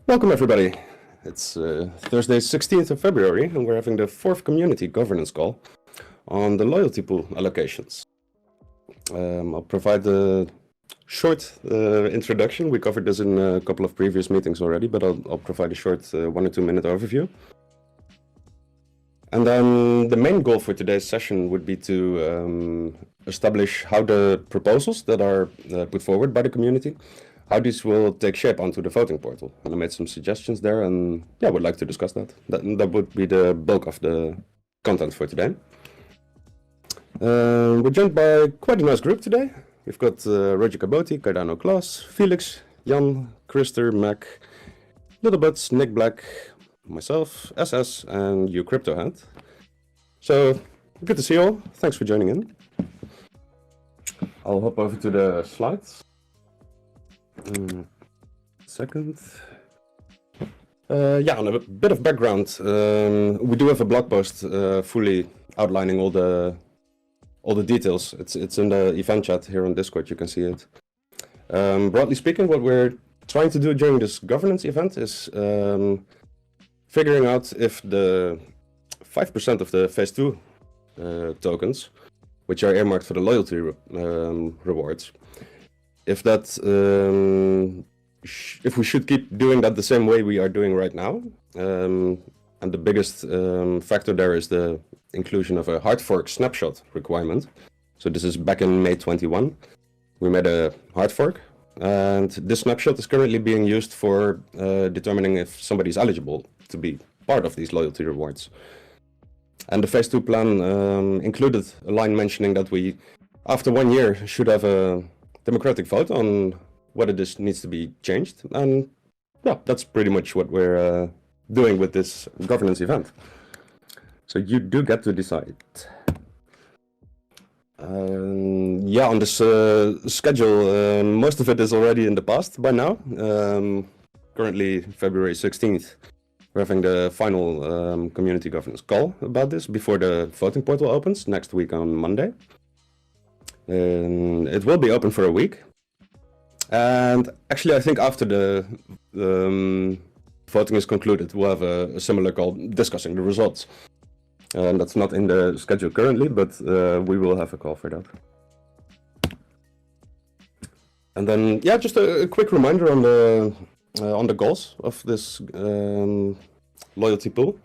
Welcome, everybody. It's Thursday, 16th of February, and we're having the fourth community governance call on the loyalty pool allocations. I'll provide a short introduction. We covered this in a couple of previous meetings already, but I'll provide a short 1 or 2 minute overview. And then the main goal for today's session would be to establish how the proposals that are put forward by the community, how these will take shape onto the voting portal. And I made some suggestions there, and yeah, I would like to discuss that. That would be the bulk of the content for today. We're joined by quite a nice group today. We've got Roger Caboti, Cardano Klaus, Felix, Jan, Krister, Mac, Little Butts, Nick Black, myself, SS, and you CryptoHead. So, good to see you all. Thanks for joining in. I'll hop over to the slides. Second. Yeah, on a bit of background, we do have a blog post fully outlining all the details. It's in the event chat here on Discord. You can see it. Broadly speaking, what we're trying to do during this governance event is figuring out if the 5% of the phase 2 tokens, which are earmarked for the loyalty rewards, if that if we should keep doing that the same way we are doing right now. And the biggest factor there is the inclusion of a hard fork snapshot requirement. So this is back in May 21. We made a hard fork, and this snapshot is currently being used for determining if somebody is eligible to be part of these loyalty rewards. And the phase 2 plan included a line mentioning that we, after 1 year, should have a democratic vote on whether this needs to be changed. And yeah, that's pretty much what we're doing with this governance event. So you do get to decide. Yeah, on this schedule, most of it is already in the past by now. Currently, February 16th, we're having the final community governance call about this before the voting portal opens next week on Monday. It will be open for a week. And actually, I think after the voting is concluded, we'll have a similar call discussing the results. And that's not in the schedule currently, but we will have a call for that. And then, yeah, just a quick reminder on the goals of this loyalty pool.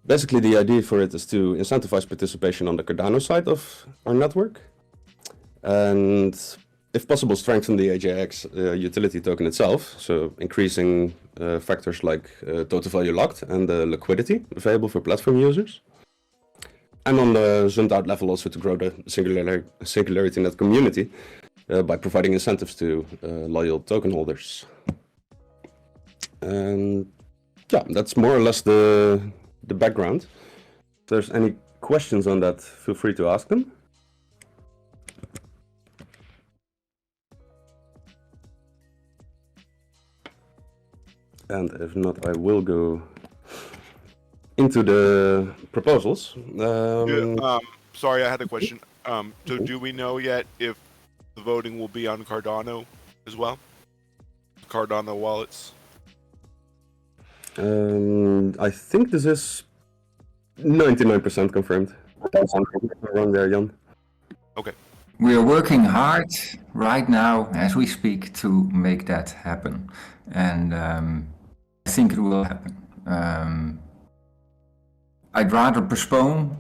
Basically, the idea for it is to incentivize participation on the Cardano side of our network, and if possible, strengthen the AGIX utility token itself, so increasing factors like total value locked and the liquidity available for platform users. And on the zoomed out level, also to grow the SingularityNET community by providing incentives to loyal token holders. And yeah, that's more or less the background. If there's any questions on that, feel free to ask them. And if not, I will go into the proposals. Sorry, I had a question. So do we know yet if the voting will be on Cardano as well? Cardano wallets? I think this is 99% confirmed. Wrong there, Jan. Okay. We are working hard right now as we speak to make that happen. And I think it will happen. I'd rather postpone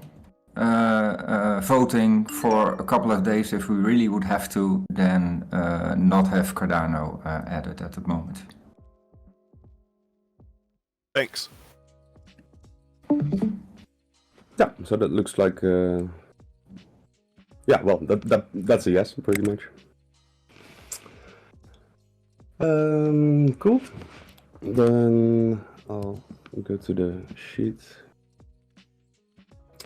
voting for a couple of days if we really would have to than not have Cardano added at the moment. Thanks. Yeah, so that looks like yeah, well, that's a yes, pretty much. Cool. Then I'll go to the sheet.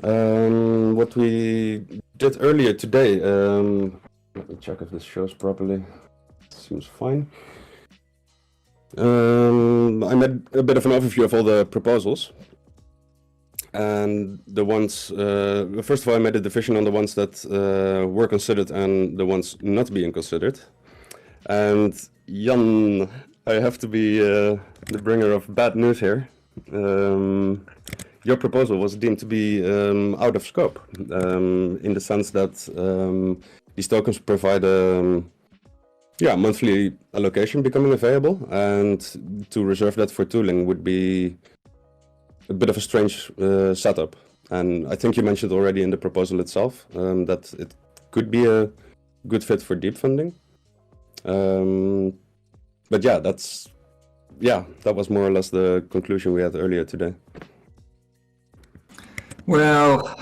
What we did earlier today, let me check if this shows properly. Seems fine. I made a bit of an overview of all the proposals. And the ones, first of all, I made a division on the ones that were considered and the ones not being considered. And Jan, I have to be the bringer of bad news here. Your proposal was deemed to be out of scope, in the sense that these tokens provide monthly allocation becoming available, and to reserve that for tooling would be a bit of a strange setup. And I think you mentioned already in the proposal itself that it could be a good fit for deep funding. But yeah, that was more or less the conclusion we had earlier today. Well,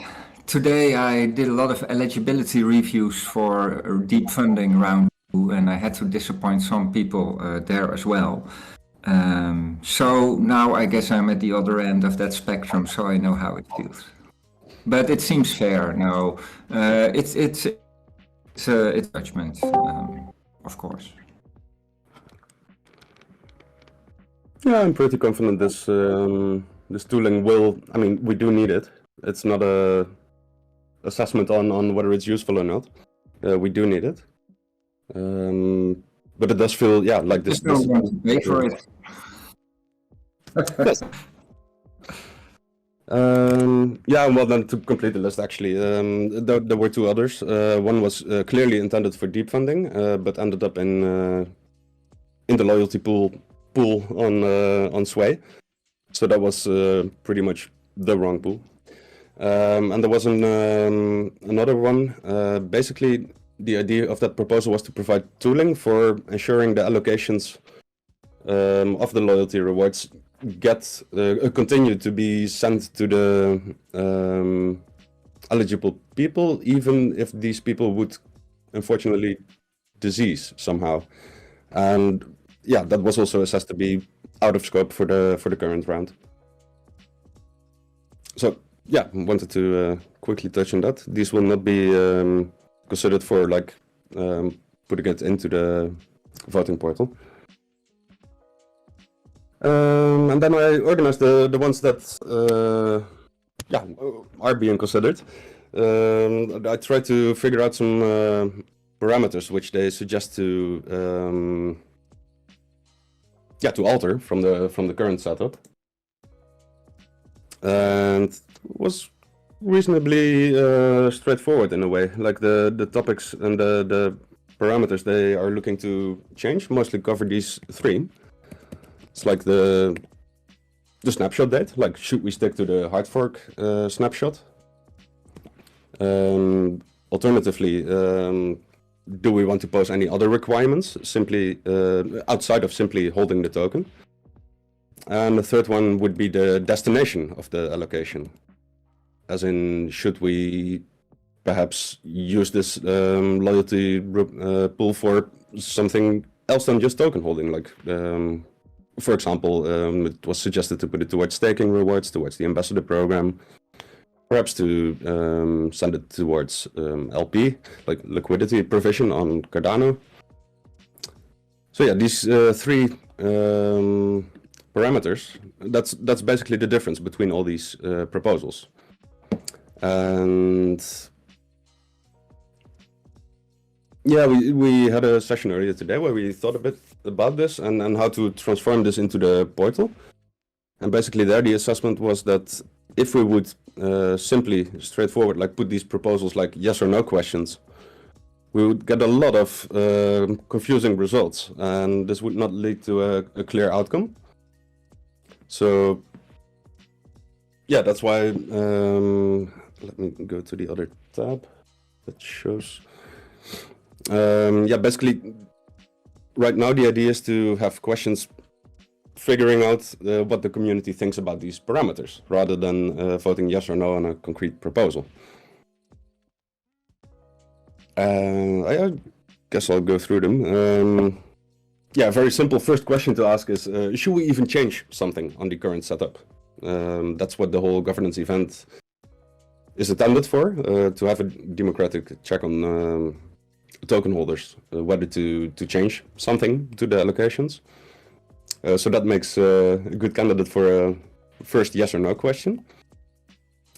today I did a lot of eligibility reviews for deep funding round 2, and I had to disappoint some people there as well. So now I guess I'm at the other end of that spectrum, so I know how it feels. But it seems fair. No, it's judgment, of course. Yeah, I'm pretty confident this tooling will. I mean, we do need it. It's not a assessment on whether it's useful or not. We do need it. But it does feel, like this. Just don't want to pay for it. Yes. Well, then to complete the list, actually, there were two others. One was clearly intended for deep funding, but ended up in the loyalty pool on Sway. So that was pretty much the wrong pool. And there was another one. Basically, the idea of that proposal was to provide tooling for ensuring the allocations of the loyalty rewards continue to be sent to the eligible people, even if these people would unfortunately decease somehow. And yeah, that was also assessed to be out of scope for the current round. So yeah, wanted to quickly touch on that. These will not be considered for putting it into the voting portal. And then I organized the ones that are being considered. I tried to figure out some parameters which they suggest to alter from the current setup, and was reasonably straightforward in a way. Like the topics and the parameters they are looking to change mostly cover these three. It's like the snapshot date, like should we stick to the hard fork snapshot? Alternatively, do we want to pose any other requirements simply outside of simply holding the token? And the third one would be the destination of the allocation. As in, should we perhaps use this loyalty pool for something else than just token holding? Like, for example, it was suggested to put it towards staking rewards, towards the ambassador program, perhaps to send it towards LP, like liquidity provision on Cardano. So yeah, these three parameters, that's basically the difference between all these proposals. And yeah, we had a session earlier today where we thought a bit about this and how to transform this into the portal. And basically there the assessment was that if we would simply, straightforward, like put these proposals like yes or no questions, we would get a lot of confusing results, and this would not lead to a clear outcome. So yeah, that's why, let me go to the other tab that shows. Basically, right now the idea is to have questions figuring out what the community thinks about these parameters, rather than voting yes or no on a concrete proposal. I guess I'll go through them. A very simple first question to ask is, should we even change something on the current setup? That's what the whole governance event is intended for, to have a democratic check on token holders, whether to change something to the allocations. So that makes a good candidate for a first yes or no question.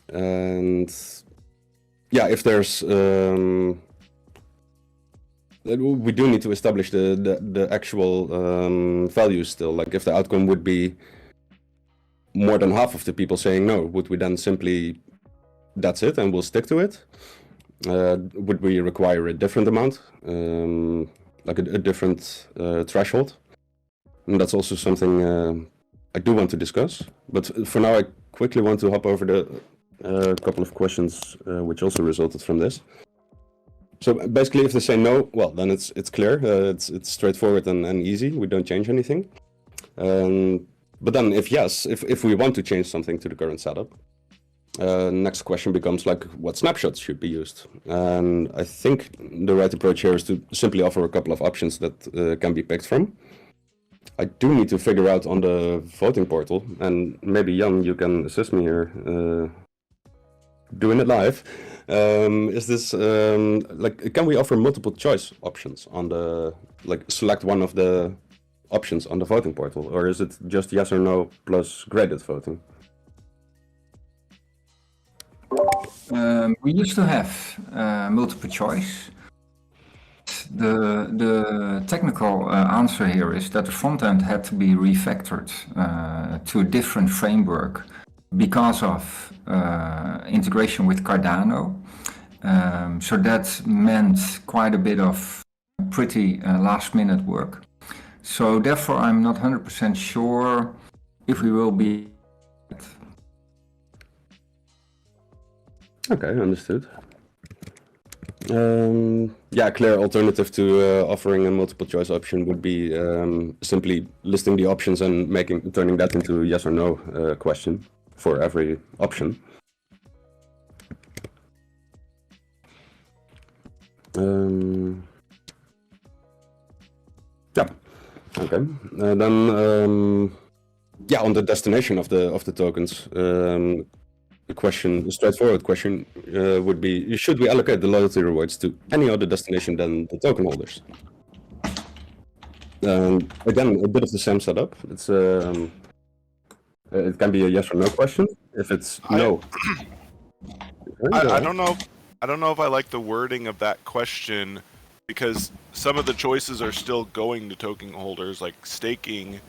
And yeah, if there's we do need to establish the actual values still. Like if the outcome would be more than half of the people saying no, would we then simply, that's it and we'll stick to it? Would we require a different amount, like a different threshold? And that's also something I do want to discuss. But for now, I quickly want to hop over the couple of questions which also resulted from this. So basically, if they say no, well, then it's clear, it's straightforward and easy. We don't change anything. But then, if yes, if we want to change something to the current setup, next question becomes like, what snapshots should be used? And I think the right approach here is to simply offer a couple of options that can be picked from. I do need to figure out on the voting portal, and maybe Jan, you can assist me here, doing it live. Is this like, can we offer multiple choice options on the, like, select one of the options on the voting portal, or is it just yes or no plus graded voting? We used to have multiple choice. The technical answer here is that the front end had to be refactored to a different framework because of integration with Cardano. So that meant quite a bit of pretty last minute work. So therefore I'm not 100% sure if we will be. Okay, understood. Yeah, clear alternative to offering a multiple choice option would be simply listing the options and turning that into a yes or no question for every option. Yeah. Okay. Then yeah, on the destination of the tokens. The straightforward question would be, should we allocate the loyalty rewards to any other destination than the token holders? Again, a bit of the same setup. It's it can be a yes or no question. If it's no, I don't know. I don't know if I like the wording of that question, because some of the choices are still going to token holders, like staking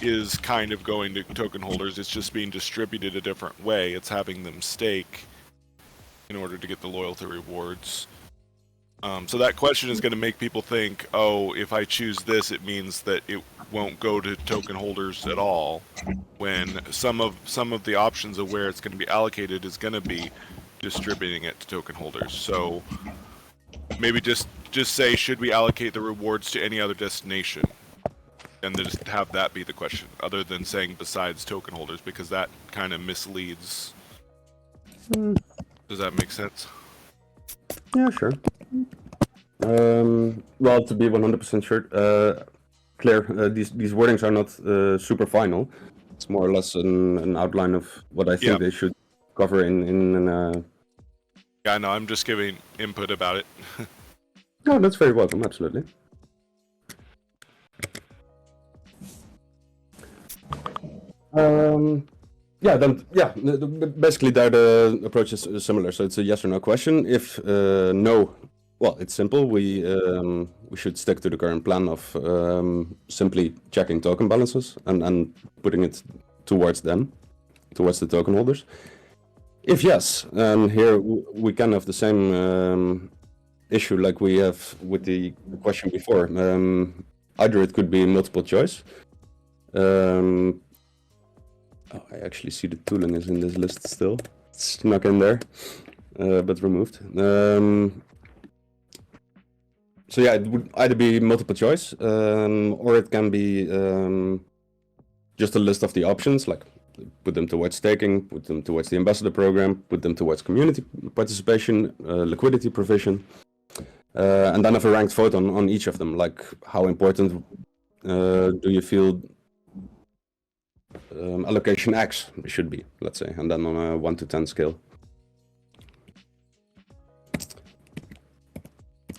is kind of going to token holders. It's just being distributed a different way. It's having them stake in order to get the loyalty rewards. So that question is going to make people think, oh, if I choose this, it means that it won't go to token holders at all, when some of the options of where it's going to be allocated is going to be distributing it to token holders. So maybe just say, should we allocate the rewards to any other destination? And then just have that be the question, other than saying besides token holders, because that kind of misleads. Does that make sense? Yeah, sure. Well, to be 100% sure, clear, these wordings are not super final. It's more or less an outline of what I think they should cover in Yeah, no, I'm just giving input about it. No, that's very welcome, absolutely. Basically there the approach is similar. So it's a yes or no question. If no, well, it's simple. We should stick to the current plan of simply checking token balances and putting it towards them, towards the token holders. If yes, here we can have the same issue like we have with the question before. Either it could be multiple choice. Oh, I actually see the tooling is in this list still. It's snuck in there, but removed. So yeah, it would either be multiple choice, or it can be just a list of the options, like put them towards staking, put them towards the ambassador program, put them towards community participation, liquidity provision, and then have a ranked vote on each of them, like how important do you feel allocation X should be, let's say, and then on a 1 to 10 scale.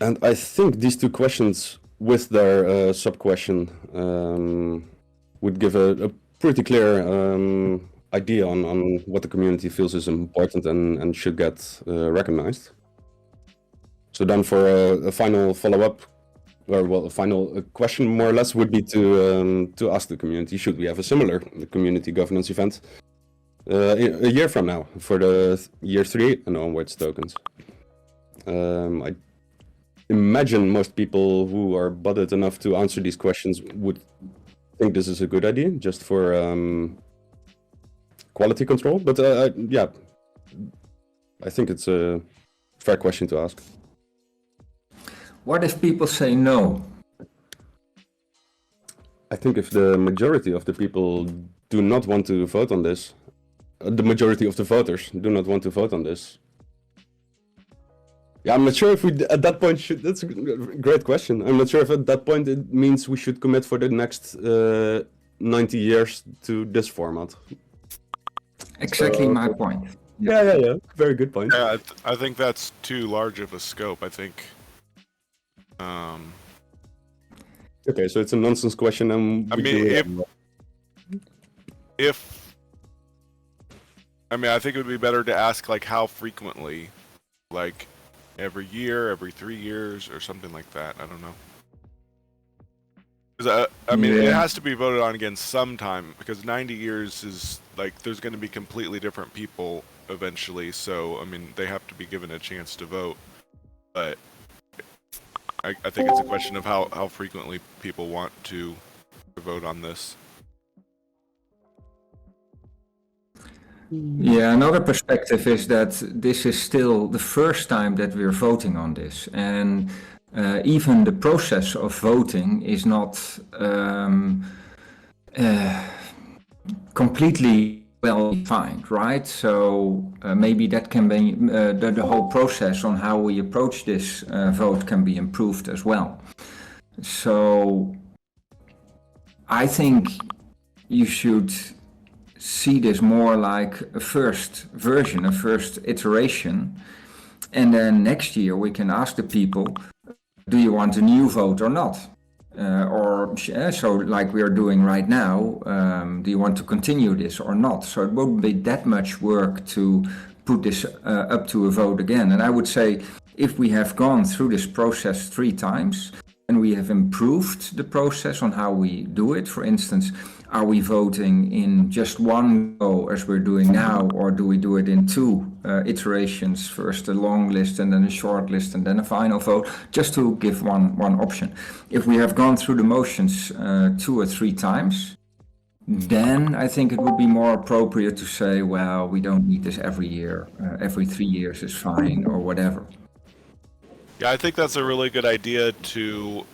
And I think these two questions with their sub-question would give a pretty clear idea on what the community feels is important and should get recognized. So then for a final follow-up, or well, a final question more or less would be to ask the community, should we have a similar community governance event a year from now for the year 3 and onwards tokens? I imagine most people who are budget enough to answer these questions would think this is a good idea, just for quality control. But yeah, I think it's a fair question to ask. What if people say no? I think if the majority of the people do not want to vote on this, the majority of the voters do not want to vote on this. Yeah, I'm not sure if we at that point should. That's a great question. I'm not sure if at that point it means we should commit for the next 90 years to this format. Exactly my point. Yeah. Very good point. Yeah, I think that's too large of a scope. I think. Okay, so it's a nonsense question, and I mean, I think it would be better to ask like how frequently, like every year, every 3 years, or something like that. I don't know. 'Cause, I mean, it has to be voted on again sometime, because 90 years is like there's going to be completely different people eventually. So I mean, they have to be given a chance to vote. But I think it's a question of how frequently people want to vote on this. Yeah, another perspective is that this is still the first time that we're voting on this, and even the process of voting is not completely well defined, right? So maybe that can be the whole process on how we approach this vote can be improved as well. So I think you should see this more like a first version, a first iteration, and then next year we can ask the people, do you want a new vote or not? So like we are doing right now, do you want to continue this or not? So it won't be that much work to put this up to a vote again. And I would say if we have gone through this process 3 times and we have improved the process on how we do it, for instance, are we voting in just one go as we're doing now, or do we do it in 2 iterations, first a long list and then a short list and then a final vote, just to give one option. If we have gone through the motions 2 or 3 times, then I think it would be more appropriate to say, well, we don't need this every year, every 3 years is fine, or whatever. Yeah, I think that's a really good idea to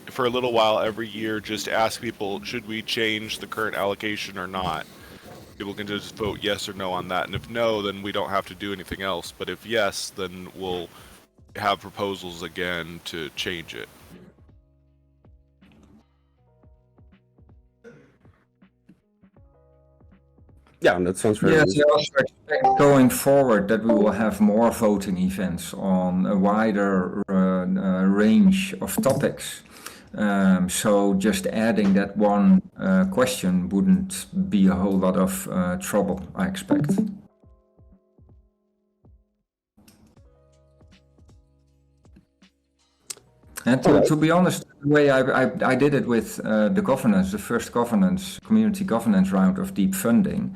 for a little while every year just ask people, should we change the current allocation or not? People can just vote yes or no on that, and if no, then we don't have to do anything else. But if yes, then we'll have proposals again to change it. Yeah, that sounds very Yes, I also expect going forward that we will have more voting events on a wider range of topics. So just adding that one question wouldn't be a whole lot of trouble, I expect. And to be honest, the way I did it with the governance, the first governance, community governance round of deep funding,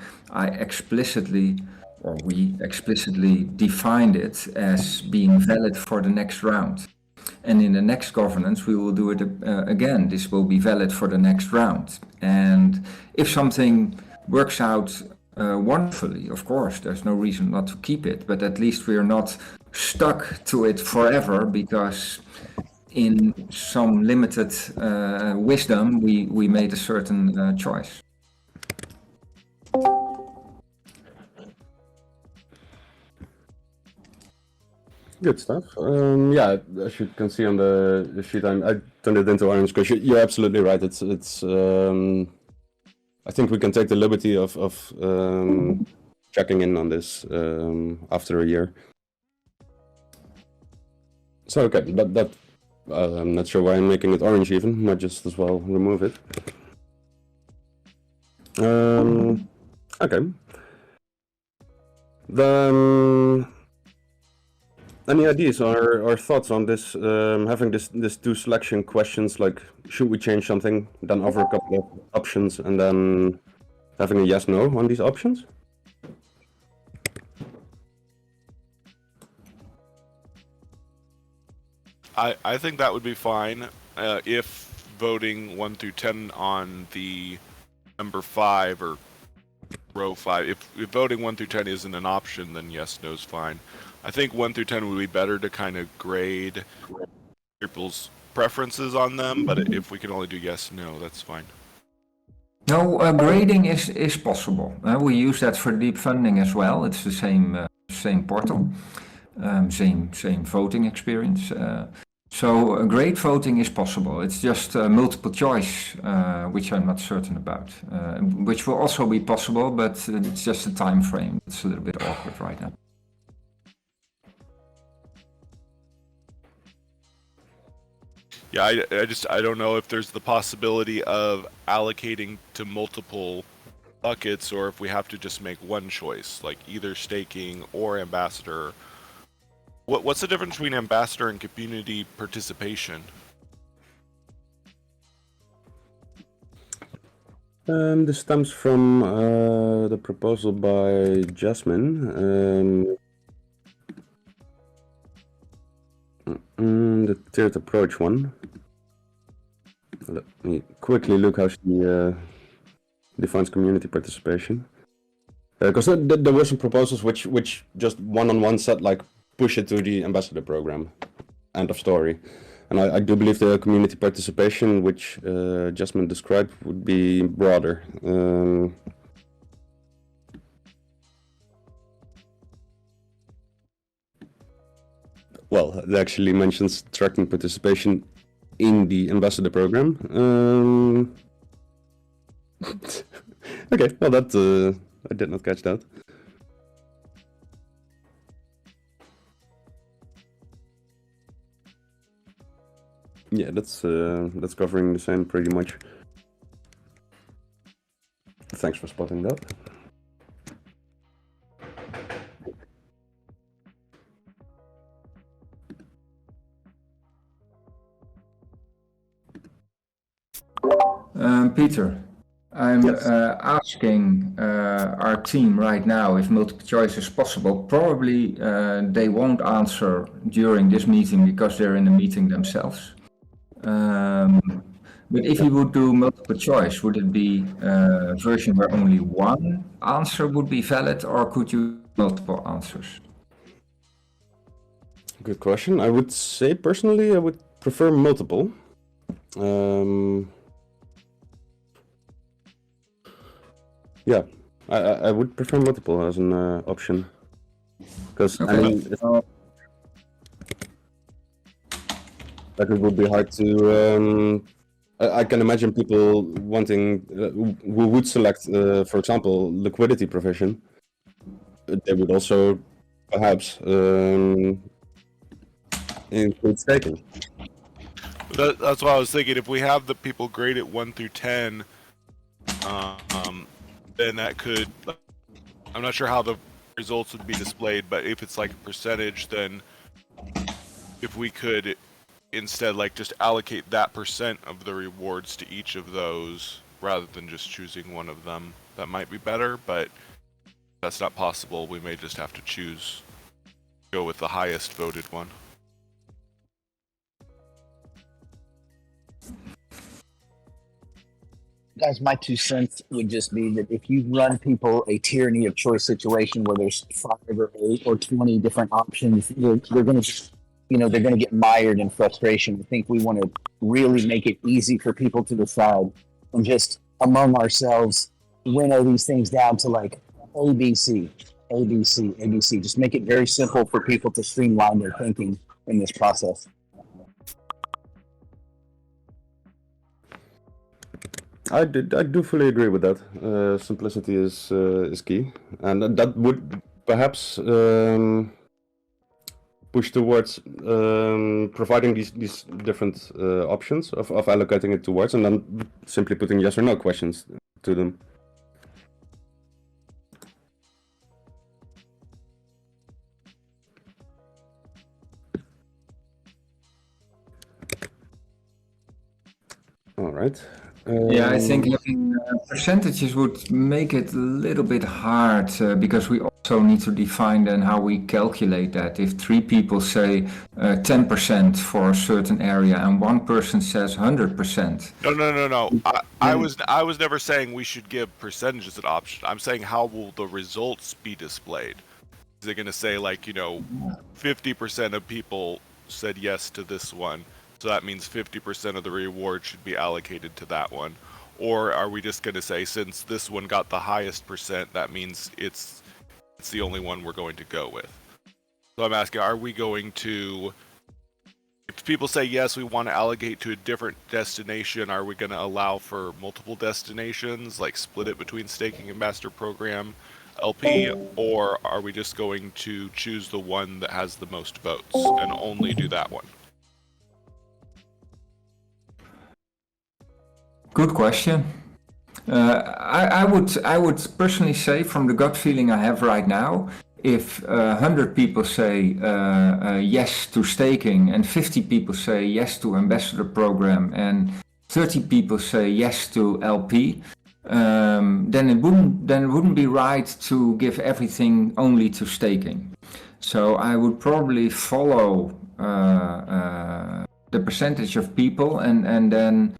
we explicitly defined it as being valid for the next round. And in the next governance, we will do it again. This will be valid for the next round. And if something works out wonderfully, of course, there's no reason not to keep it, but at least we are not stuck to it forever, because in some limited wisdom, we made a certain choice. Good stuff. Yeah, as you can see on the sheet, I turned it into orange because you're absolutely right. It's. I think we can take the liberty of checking in on this after a year. So okay, that I'm not sure why I'm making it orange even. Might just as well remove it. Okay. Then Any ideas or thoughts on this? Having this two selection questions, like should we change something, then offer a couple of options, and then having a yes/no on these options? I think that would be fine if voting 1 through 10 on the number 5 or row 5. If voting 1 through 10 isn't an option, then yes, no is fine. I think 1 through 10 would be better to kind of grade people's preferences on them, but if we can only do yes, no, that's fine. No, grading is possible. We use that for deep funding as well. It's the same portal, same voting experience. So grade voting is possible. It's just multiple choice, which I'm not certain about, which will also be possible, but it's just a time frame. It's a little bit awkward right now. Yeah, I don't know if there's the possibility of allocating to multiple buckets, or if we have to just make one choice, like either staking or ambassador. What's the difference between ambassador and community participation? This stems from the proposal by Jasmine. The tiered approach one. Let me quickly look how she defines community participation. Because there were some proposals which just one-on-one said like push it to the ambassador program. End of story. And I do believe the community participation, which Jasmine described, would be broader. Well, it actually mentions tracking participation in the ambassador program. Okay, well that I did not catch that. Yeah, that's covering the same pretty much. Thanks for spotting that. Peter, I'm Yes. asking our team right now if multiple choice is possible. Probably they won't answer during this meeting because they're in the meeting themselves. But if you would do multiple choice, would it be a version where only one answer would be valid, or could you multiple answers? Good question. I would say personally I would prefer multiple. Yeah, I would prefer multiple as an option. Because I mean, like it would be hard to. I can imagine people wanting who would select, for example, liquidity provision. They would also perhaps include staking. That's what I was thinking. If we have the people grade it 1 through 10, then that could. I'm not sure how the results would be displayed, but if it's like a percentage, then if we could instead like just allocate that percent of the rewards to each of those rather than just choosing one of them, that might be better, but if that's not possible. We may just have to go with the highest voted one. Guys, my 2 cents would just be that if you run people a tyranny of choice situation where there's 5 or 8 or 20 different options, they're going to, they're going to get mired in frustration. I think we want to really make it easy for people to decide and just among ourselves winnow these things down to like ABC, ABC, ABC. Just make it very simple for people to streamline their thinking in this process. I do fully agree with that. Simplicity is key, and that would perhaps push towards providing these different options of allocating it towards, and then simply putting yes or no questions to them. right? Yeah, I think having percentages would make it a little bit hard because we also need to define then how we calculate that. If 3 people say 10% for a certain area and 1 person says 100%. No. I was never saying we should give percentages an option. I'm saying how will the results be displayed? Is it going to say like 50% of people said yes to this one, so that means 50% of the reward should be allocated to that one? Or are we just going to say, since this one got the highest percent, that means it's the only one we're going to go with? So I'm asking, are we going to, if people say yes, we want to allocate to a different destination, are we going to allow for multiple destinations, like split it between staking and master program LP, or are we just going to choose the one that has the most votes and only do that one? Good question. I would personally say, from the gut feeling I have right now, if 100 people say yes to staking and 50 people say yes to ambassador program and 30 people say yes to LP, then it wouldn't be right to give everything only to staking. So I would probably follow the percentage of people and then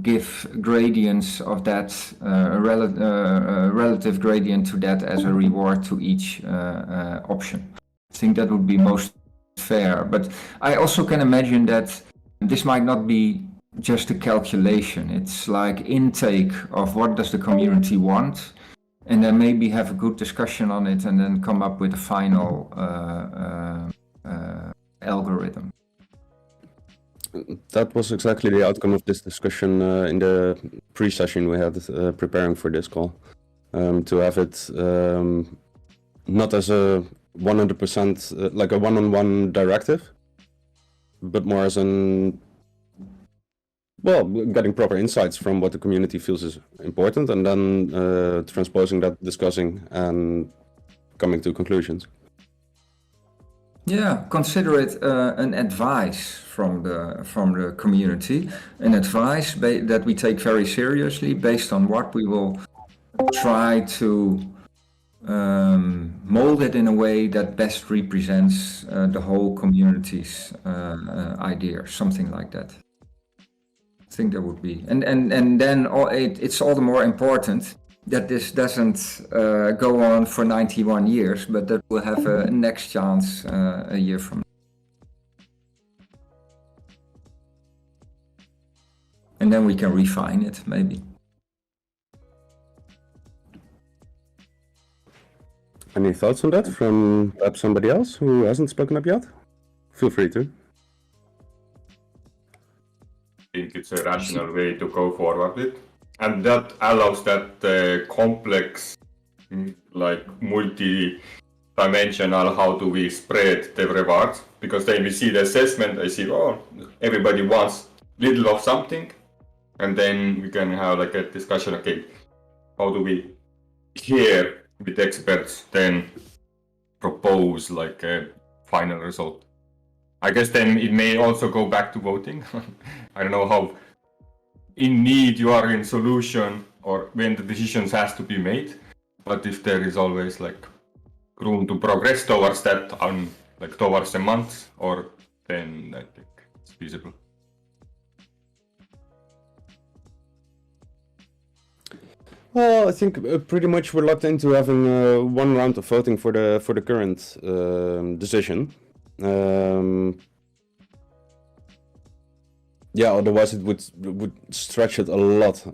give gradients of that, relative gradient to that as a reward to each option. I think that would be most fair, but I also can imagine that this might not be just a calculation. It's like intake of what does the community want, and then maybe have a good discussion on it and then come up with a final algorithm. That was exactly the outcome of this discussion in the pre-session we had preparing for this call. To have it not as a 100% like a one-on-one directive, but more as an, well, getting proper insights from what the community feels is important, and then transposing that, discussing, and coming to conclusions. Yeah, consider it an advice from the community, an advice that we take very seriously, based on what we will try to mold it in a way that best represents the whole community's idea, something like that. I think that would be, and then it's all the more important that this doesn't go on for 91 years, but that we'll have a next chance a year from now. And then we can refine it, maybe. Any thoughts on that from perhaps somebody else who hasn't spoken up yet? Feel free to. I think it's a rational way to go forward with. And that allows that complex, like multi-dimensional, how do we spread the rewards? Because then we see the assessment, I see, oh, everybody wants little of something. And then we can have like a discussion, okay, how do we here with experts then propose like a final result? I guess then it may also go back to voting. I don't know how in need you are in solution or when the decisions has to be made, but if there is always like room to progress towards that on like towards a month, or then I think it's feasible. Well, I think pretty much we're locked into having one round of voting for the current decision. Yeah, otherwise it would stretch it a lot.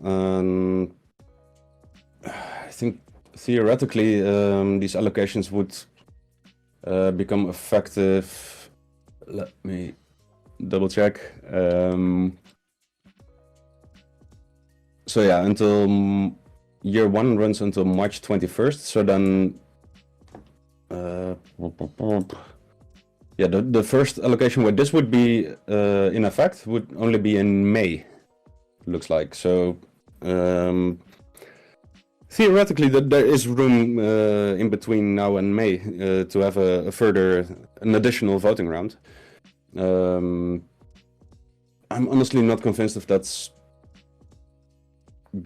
I think theoretically these allocations would become effective. Let me double check. So yeah, until year one runs until March 21st. So then, yeah, the first allocation where this would be in effect would only be in May, looks like. So theoretically, there is room in between now and May to have an additional voting round. I'm honestly not convinced if that's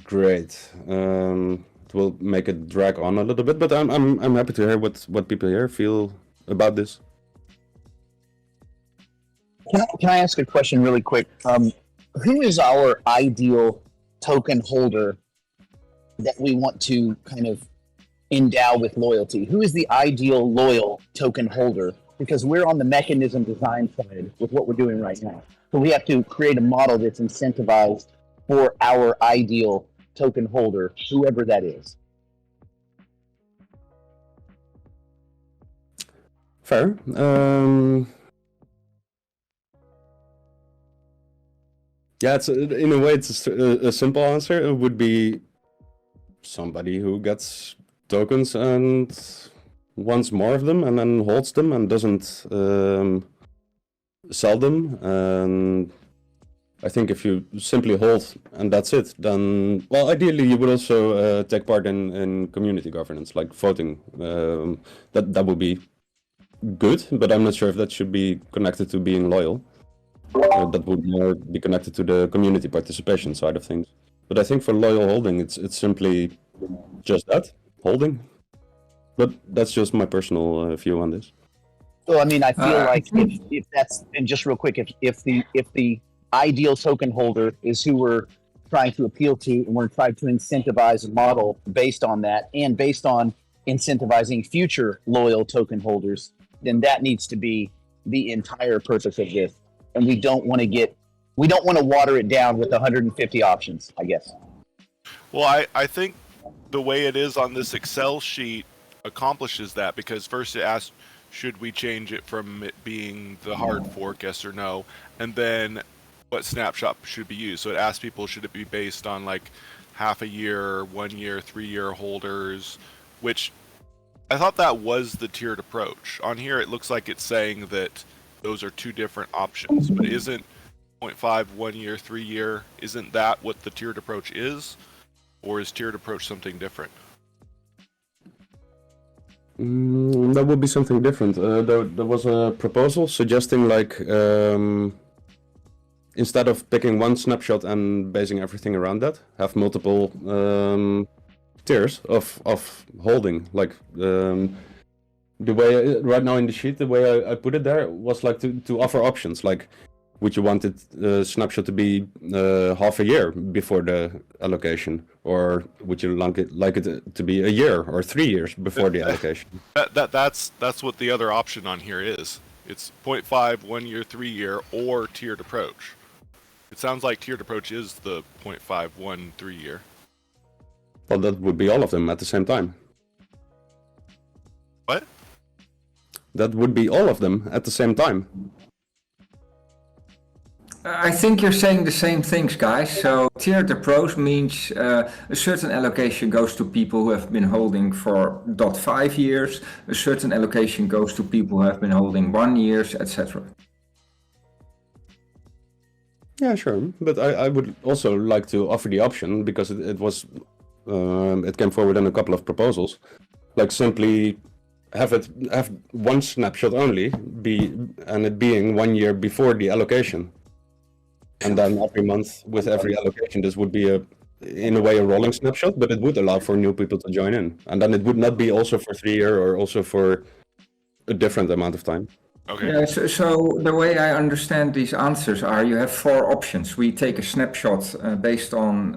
great. It will make it drag on a little bit, but I'm happy to hear what people here feel about this. Can I ask a question really quick? Who is our ideal token holder that we want to kind of endow with loyalty? Who is the ideal loyal token holder? Because we're on the mechanism design side with what we're doing right now. So we have to create a model that's incentivized for our ideal token holder, whoever that is. Fair. Yeah, it's in a way it's a simple answer. It would be somebody who gets tokens and wants more of them and then holds them and doesn't sell them. And I think if you simply hold and that's it, then, well, ideally you would also take part in community governance, like voting. That would be good, but I'm not sure if that should be connected to being loyal. That would more be connected to the community participation side of things. But I think for loyal holding, it's simply just that, holding. But that's just my personal view on this. So I mean, I feel like if that's, and just real quick, if the ideal token holder is who we're trying to appeal to, and we're trying to incentivize a model based on that, and based on incentivizing future loyal token holders, then that needs to be the entire purpose of this. And we don't want to water it down with 150 options, I guess. Well, I think the way it is on this Excel sheet accomplishes that, because first it asks, should we change it from it being the hard fork, yes or no, and then what snapshot should be used. So it asks people, should it be based on like half a year, 1 year, 3 year holders, which I thought that was the tiered approach. On here it looks like it's saying that those are two different options, but isn't 0.5, 1 year, 3 year, isn't that what the tiered approach is? Or is tiered approach something different? That would be something different. There was a proposal suggesting like instead of picking one snapshot and basing everything around that, have multiple tiers of holding. Like the way right now in the sheet, the way I put it there was like to offer options. Like, would you want it snapshot to be half a year before the allocation, or would you like it to be a year or 3 years before the allocation? That's what the other option on here is. It's 0.5, 1 year, 3 year, or tiered approach. It sounds like tiered approach is the 0.5, 1, 3 year. Well, that would be all of them at the same time. What? That would be all of them at the same time. I think you're saying the same things, guys. So tiered approach means a certain allocation goes to people who have been holding for 0.5 years, a certain allocation goes to people who have been holding 1 year, etc. Yeah, sure. But I would also like to offer the option, because it came forward in a couple of proposals, like simply have one snapshot only and it being 1 year before the allocation. And then every month with every allocation, this would be in a way a rolling snapshot, but it would allow for new people to join in. And then it would not be also for 3 years or also for a different amount of time. Okay. Yeah, so the way I understand these answers are, you have 4 options. We take a snapshot based on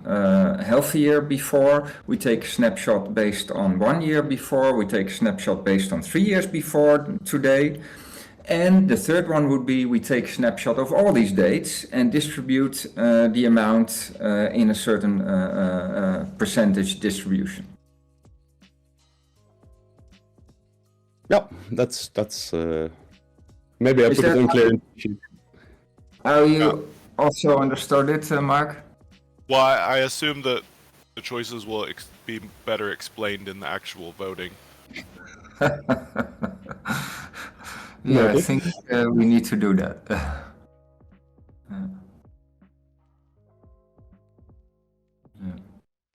half a year before, we take a snapshot based on 1 year before, we take a snapshot based on 3 years before today. And the third one would be, we take a snapshot of all these dates and distribute the amount in a certain percentage distribution. Yeah, that's maybe I put it unclear in the sheet. How you also understood it, Mark? Well, I assume that the choices will be better explained in the actual voting. Yeah, I think we need to do that.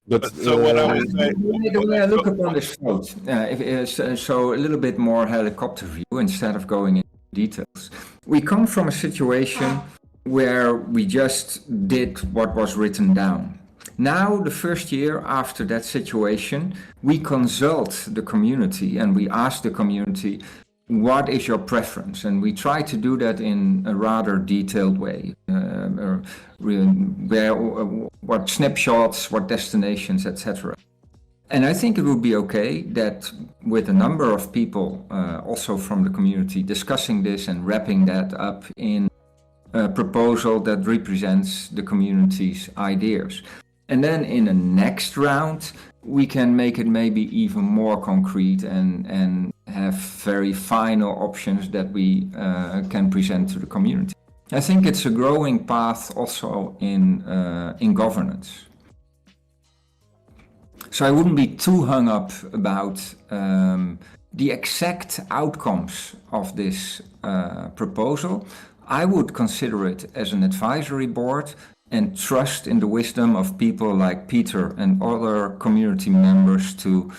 But so what I would say, the way I look upon this vote, so a little bit more helicopter view instead of going into details. We come from a situation where we just did what was written down. Now, the first year after that situation, we consult the community and we ask the community, what is your preference? And we try to do that in a rather detailed way. What snapshots, what destinations, etc. And I think it would be okay that with a number of people, also from the community, discussing this and wrapping that up in a proposal that represents the community's ideas. And then in the next round, we can make it maybe even more concrete and have very final options that we can present to the community. I think it's a growing path also in governance. So I wouldn't be too hung up about the exact outcomes of this proposal. I would consider it as an advisory board and trust in the wisdom of people like Peter and other community members to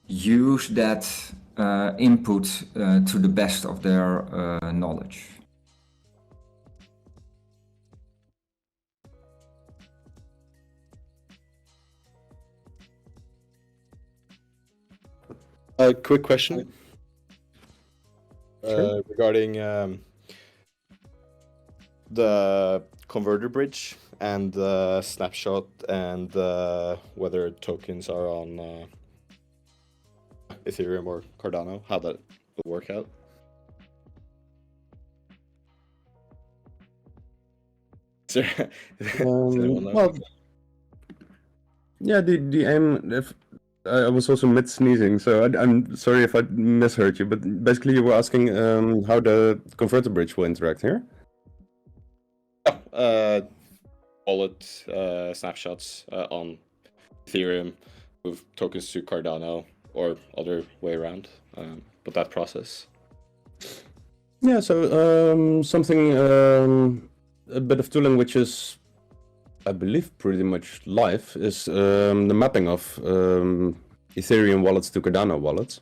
use that input to the best of their knowledge. A quick question Sure. regarding the converter bridge and the snapshot and whether tokens are on Ethereum or Cardano, how that will work out. Is there- does anyone know? Well, yeah, the aim. If I was also mid sneezing, so I'm sorry if I misheard you. But basically, you were asking how the converter bridge will interact here. Wallet snapshots on Ethereum with tokens to Cardano or other way around, but that process. Yeah, so something a bit of tooling which is, I believe, pretty much live is the mapping of Ethereum wallets to Cardano wallets.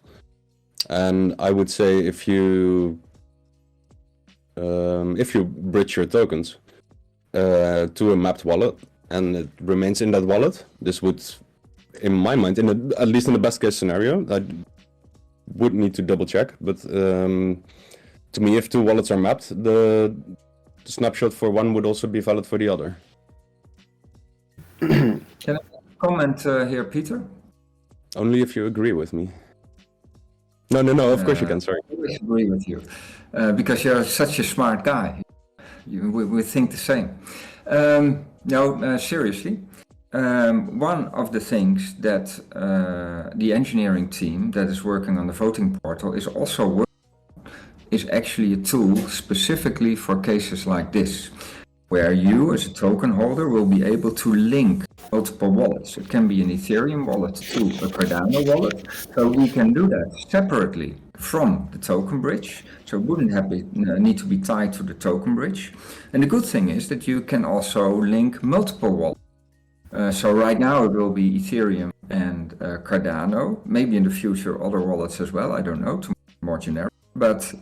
And I would say if you bridge your tokens to a mapped wallet and it remains in that wallet, this would, in my mind, at least in the best case scenario, I would need to double check, but to me, if two wallets are mapped, the snapshot for one would also be valid for the other. Can I comment here, Peter? Only if you agree with me. No, of course you can, sorry. I agree with you, because you're such a smart guy. We think the same. No, seriously. One of the things that the engineering team that is working on the voting portal is also working on is actually a tool specifically for cases like this, where you as a token holder will be able to link multiple wallets. It can be an Ethereum wallet to a Cardano wallet, so we can do that separately from the token bridge, so it wouldn't need to be tied to the token bridge. And the good thing is that you can also link multiple wallets. So right now it will be Ethereum and Cardano, maybe in the future other wallets as well, I don't know, to more generic. But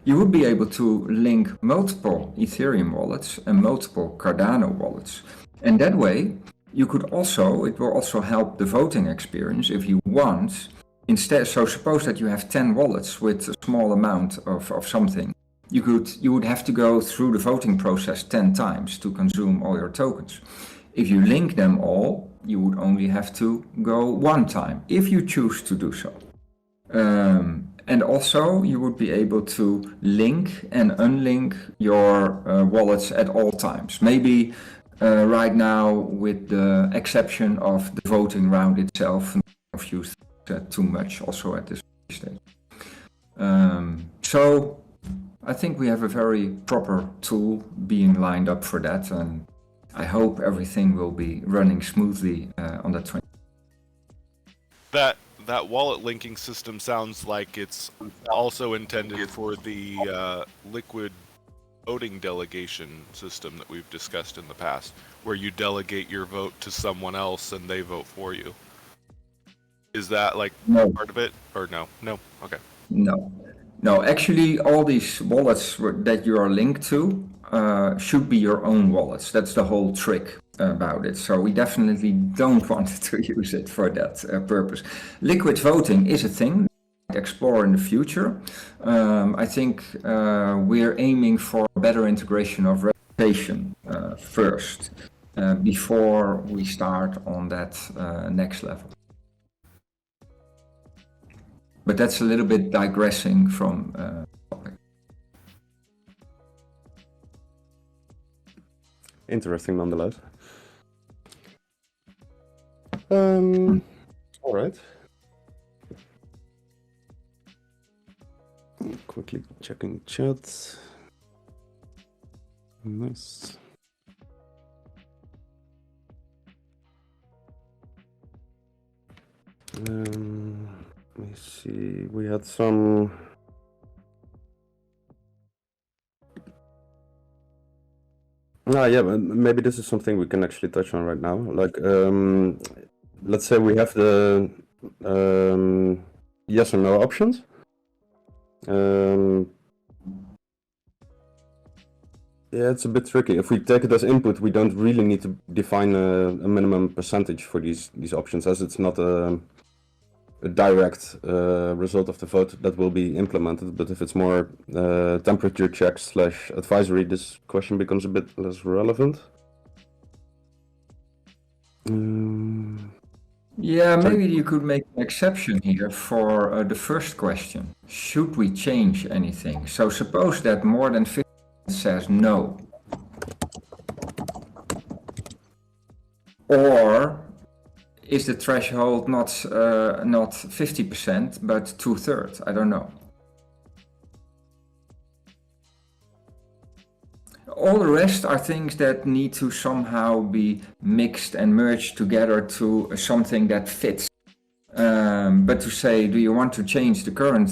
you would be able to link multiple Ethereum wallets and multiple Cardano wallets. And that way, it will also help the voting experience if you want. Instead, so suppose that you have 10 wallets with a small amount of something. You would have to go through the voting process 10 times to consume all your tokens. If you link them all, you would only have to go one time, if you choose to do so. And also, you would be able to link and unlink your wallets at all times. Maybe right now, with the exception of the voting round itself, confused too much also at this stage. So I think we have a very proper tool being lined up for that, and I hope everything will be running smoothly on that 20. That wallet linking system sounds like it's also intended for the liquid voting delegation system that we've discussed in the past, where you delegate your vote to someone else and they vote for you. Is that like part of it, or no? No. Okay. No. Actually, all these wallets that you are linked to should be your own wallets. That's the whole trick. about it. So we definitely don't want to use it for that purpose. Liquid voting is a thing to explore in the future. I think we're aiming for better integration of reputation first, before we start on that next level. But that's a little bit digressing from topic. Interesting nonetheless. All right. Quickly checking chat. Nice. Let me see. We had some. Yeah, but maybe this is something we can actually touch on right now. Like, let's say we have the yes or no options. Yeah, it's a bit tricky. If we take it as input, we don't really need to define a minimum percentage for these options, as it's not a direct result of the vote that will be implemented. But if it's more temperature checks / advisory, this question becomes a bit less relevant. Yeah, maybe you could make an exception here for the first question. Should we change anything? So suppose that more than 50% says no. Or is the threshold not 50% but 2/3? I don't know. All the rest are things that need to somehow be mixed and merged together to something that fits. But to say, do you want to change the current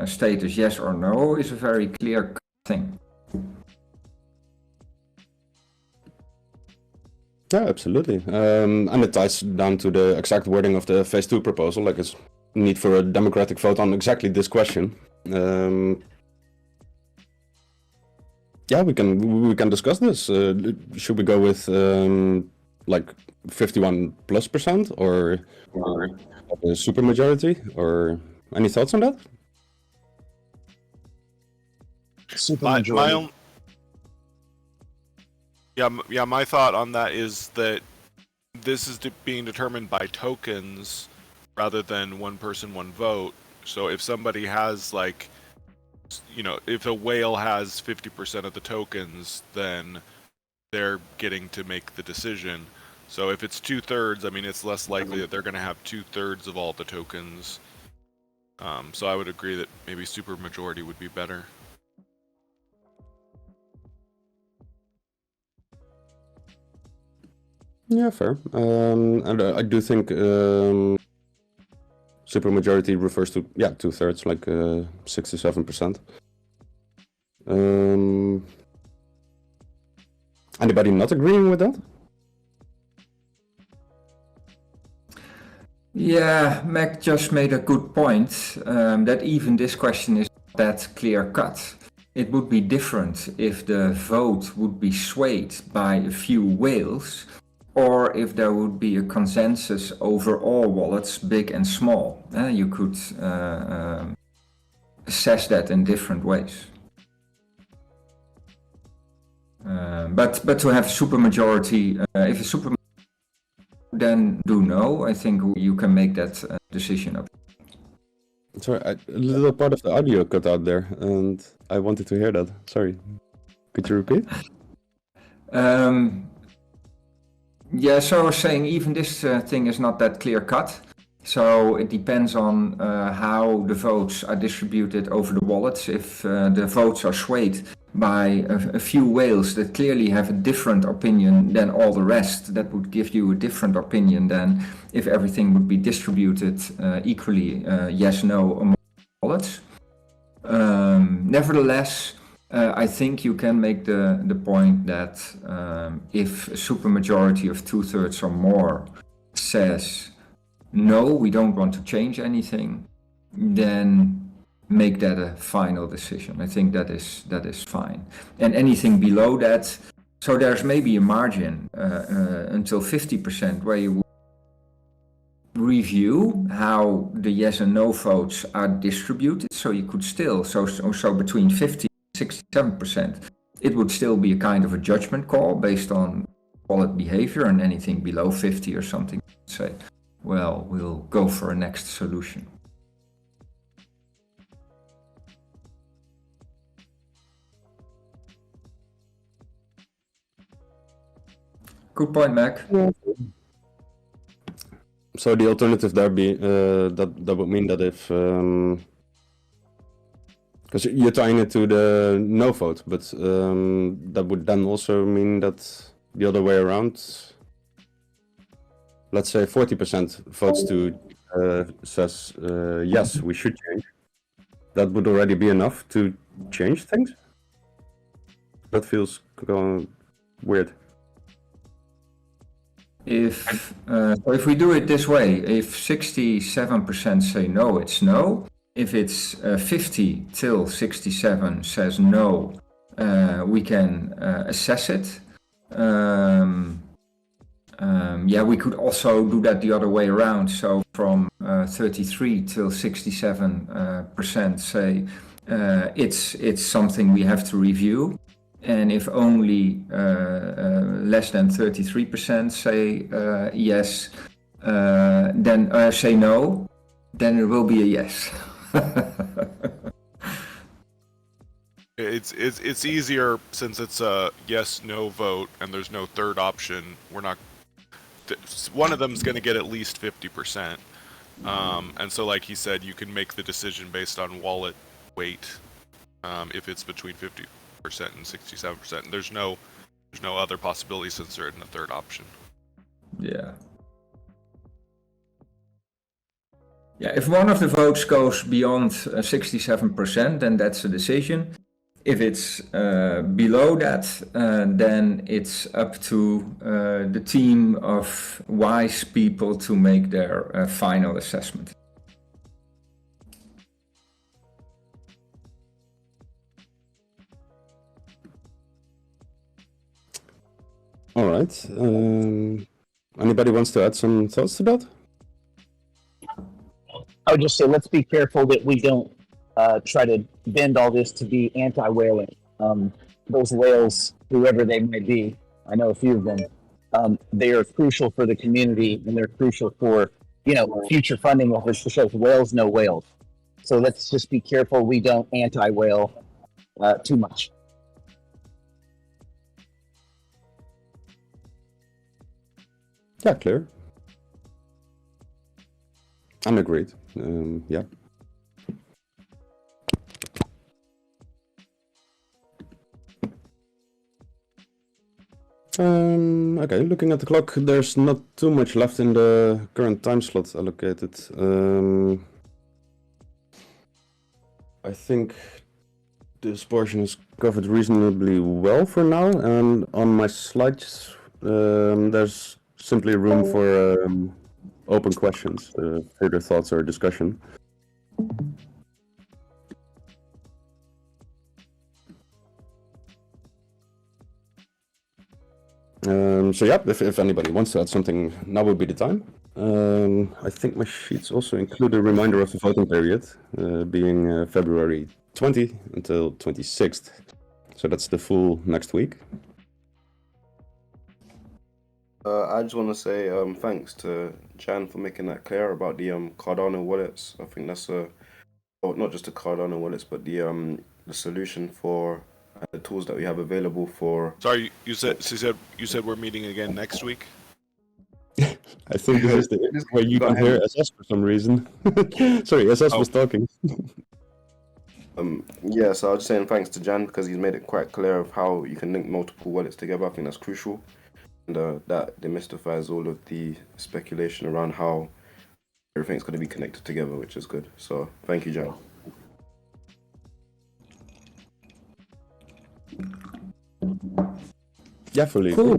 status, yes or no, is a very clear thing. Yeah, absolutely. And it ties down to the exact wording of the phase 2 proposal, like it's need for a democratic vote on exactly this question. Yeah, we can discuss this. Should we go with like 51+% or a supermajority, or any thoughts on that? Supermajority. My thought on that is that this is being determined by tokens rather than one person, one vote. So if somebody has, like, you know, if a whale has 50% of the tokens, then they're getting to make the decision. So if it's 2/3, I mean, it's less likely that they're going to have 2/3 of all the tokens. So I would agree that maybe supermajority would be better. Yeah, fair. And I do think supermajority refers to 2/3, like 67%. Anybody not agreeing with that? Yeah, Mac just made a good point, that even this question is not that clear cut. It would be different if the vote would be swayed by a few whales, or if there would be a consensus over all wallets, big and small. You could assess that in different ways. But to have supermajority, if a supermajority, then do no. I think you can make that decision up. Sorry, a little part of the audio cut out there, and I wanted to hear that. Sorry, could you repeat? Yeah, so I was saying even this thing is not that clear cut. So it depends on how the votes are distributed over the wallets. If the votes are swayed by a few whales that clearly have a different opinion than all the rest, that would give you a different opinion than if everything would be distributed equally, yes, no, among wallets. Nevertheless, I think you can make the point that if a supermajority of 2/3 or more says no, we don't want to change anything, then make that a final decision. I think that is fine. And anything below that, So there's maybe a margin until 50% where you review how the yes and no votes are distributed. So you could still, so between 50 and 67%, it would still be a kind of a judgment call based on wallet behavior, and anything below 50 or something, say, well, we'll go for a next solution. Good point, Mac. So the alternative there be that would mean that if because you're tying it to the no vote, but that would then also mean that the other way around. Let's say 40% votes to says yes, we should change. That would already be enough to change things. That feels weird. If we do it this way, if 67% say no, it's no. If it's 50 till 67 says no, we can assess it. Yeah, we could also do that the other way around. So from 33 till 67% say it's something we have to review. And if only less than 33% say yes, then say no, then it will be a yes. It's easier since it's a yes/no vote and there's no third option. We're not. One of them is going to get at least 50%, and so like he said, you can make the decision based on wallet weight if it's between 50% and 67%. There's no other possibility since they're in the third option. Yeah. Yeah, if one of the votes goes beyond 67%, then that's a decision. If it's below that, then it's up to the team of wise people to make their final assessment. All right. Anybody wants to add some thoughts to that? I would just say, let's be careful that we don't try to bend all this to be anti-whaling. Those whales, whoever they might be, I know a few of them, they are crucial for the community, and they're crucial for, future funding of this shows whales know whales. So let's just be careful we don't anti-whale too much. Yeah, clear. I'm agreed. Yeah. Okay, looking at the clock, there's not too much left in the current time slot allocated. I think this portion is covered reasonably well for now, and on my slides there's simply room for open questions, further thoughts or discussion. So yeah, if anybody wants to add something, now would be the time. I think my sheets also include a reminder of the voting period, being February 20 until 26th. So that's the full next week. I just want to say thanks to Jan for making that clear about the Cardano wallets. I think that's not just the Cardano wallets, but the solution for the tools that we have available for. Sorry, you said we're meeting again next week. I think this is the where you can hear SS for some reason. Sorry, SS was talking. Yeah, so I was just saying thanks to Jan because he's made it quite clear of how you can link multiple wallets together. I think that's crucial. And that demystifies all of the speculation around how everything's going to be connected together, which is good. So thank you, Jan. Yeah, fully. Cool.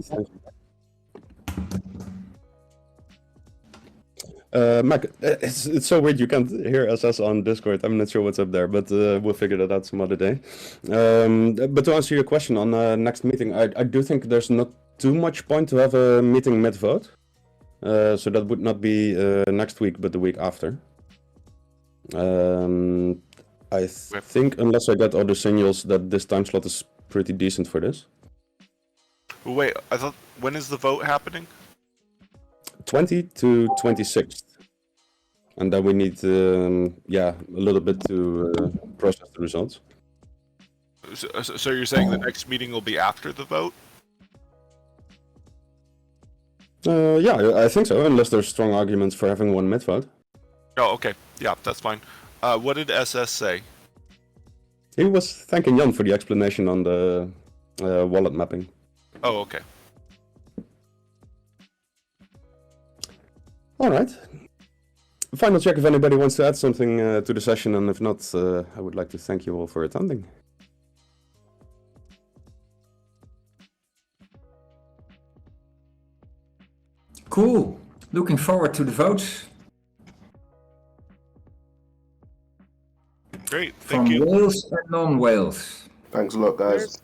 Mac, it's so weird you can't hear us on Discord. I'm not sure what's up there, but we'll figure that out some other day. But to answer your question on next meeting, I do think there's not too much point to have a meeting mid-vote. So that would not be next week, but the week after. I think, unless I get other signals, that this time slot is pretty decent for this. Wait, I thought, when is the vote happening? 20 to 26th. And then we need, a little bit to process the results. So you're saying the next meeting will be after the vote? Yeah, I think so, unless there's strong arguments for having one mid-vote. Oh, okay. Yeah, that's fine. What did SS say? He was thanking Jan for the explanation on the wallet mapping. Oh, okay. Alright. Final check if anybody wants to add something to the session, and if not, I would like to thank you all for attending. Cool. Looking forward to the votes. Great, From thank you. Wales and non-Wales. Thanks a lot, guys.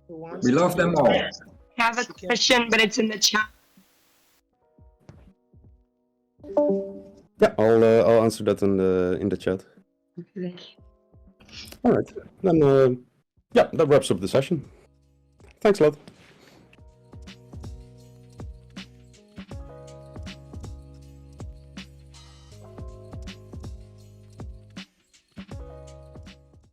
We love them all. I have a question, but it's in the chat. Yeah, I'll answer that in the chat. All right, then that wraps up the session. Thanks a lot.